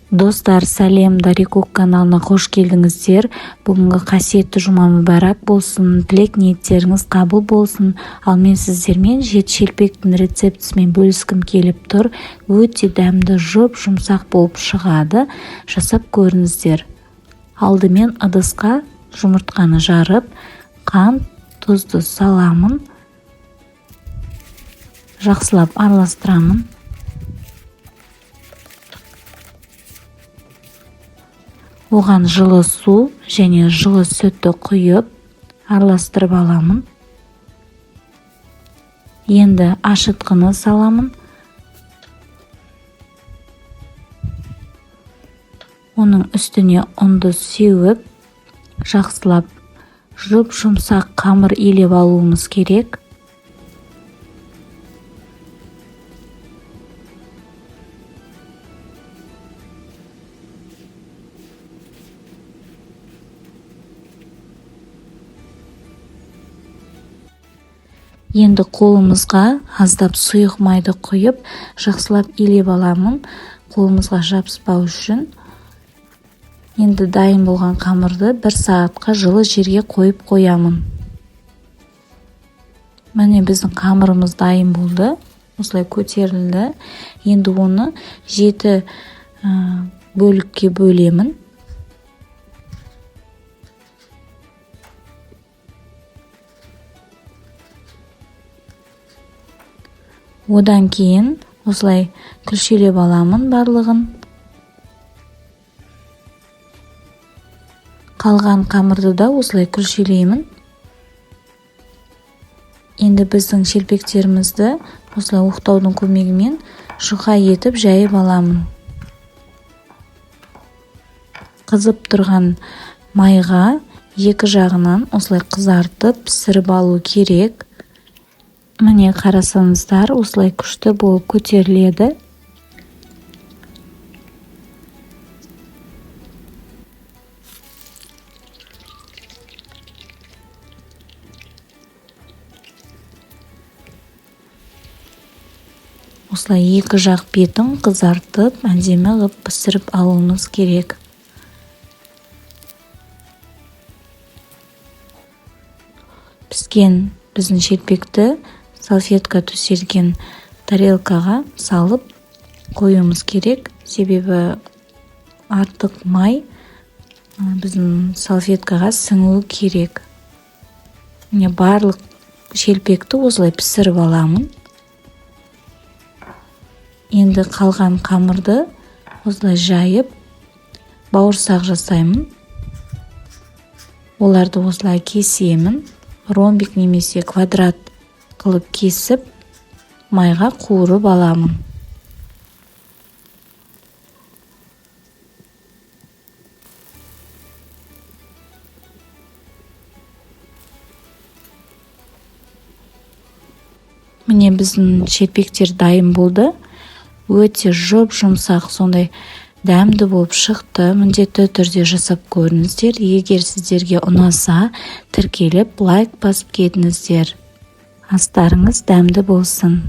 Достар, сәлем, Дарикук каналына қош келдіңіздер. Бүгінгі қасиетті жұма мүбәрак болсын, тілек ниеттеріңіз қабыл болсын. Ал мен сіздермен жет шелпектің рецептісімен бөліскім келіп тұр. Өте дәмді, жұмсақ болып шығады. Жасап көріңіздер. Алдымен ыдысқа жұмыртқаны жарып, қант, тұзды саламын. Жақсылап араластырамын. Оған жылы су және жылы сүтті құйып араластырып аламын. Енді ашытқыны саламын. Оның үстіне ұнды сеуіп, жақсылап жұмсақ қамыр илеп алуымыз керек. Енді қолымызға аздап сұйық майды құйып, жақсылап илеп аламын, қолымызға жабыспау үшін. Енді дайын болған қамырды 1 сағатқа жылы жерге қойып қоямын. Міне біздің қамырымыз дайын болды. Осылай көтерілді. Енді оны 7 бөлікке бөлемін. Одан кейін осылай күлшелеп аламын барлығын. Қалған қамырды да осылай күлшелеймін. Енді біздің шелпектерімізді осылай оқтаудың көмегімен жұқа етіп жайып аламын. Қызып тұрған майға екі жағынан осылай қызартып пісіріп алу керек. Міне қарасаңыздар, осылай күшті болып көтеріледі. Осылай екі жақ бетін қызартып, әдемі қылып пісіріп алуымыз керек. Піскен біздің шелпекті салфетка төселген тарелкаға салып қоюымыз керек. Себебі артық май біздің салфеткаға сіңуі керек. Міне барлық шелпекті осылай пісіріп аламын. Енді қалған қамырды осылай жайып бауырсақ жасаймын. Оларды осылай кесемін. Ромбик немесе квадрат қылып кесіп, майға қуырып аламын. Міне біздің шелпектер дайын болды. Өте жұмсақ, сондай дәмді болып шықты. Міндетті түрде жасап көріңіздер. Егер сіздерге ұнаса, тіркеліп лайк басып кетіңіздер. Астарыңыз дәмді болсын.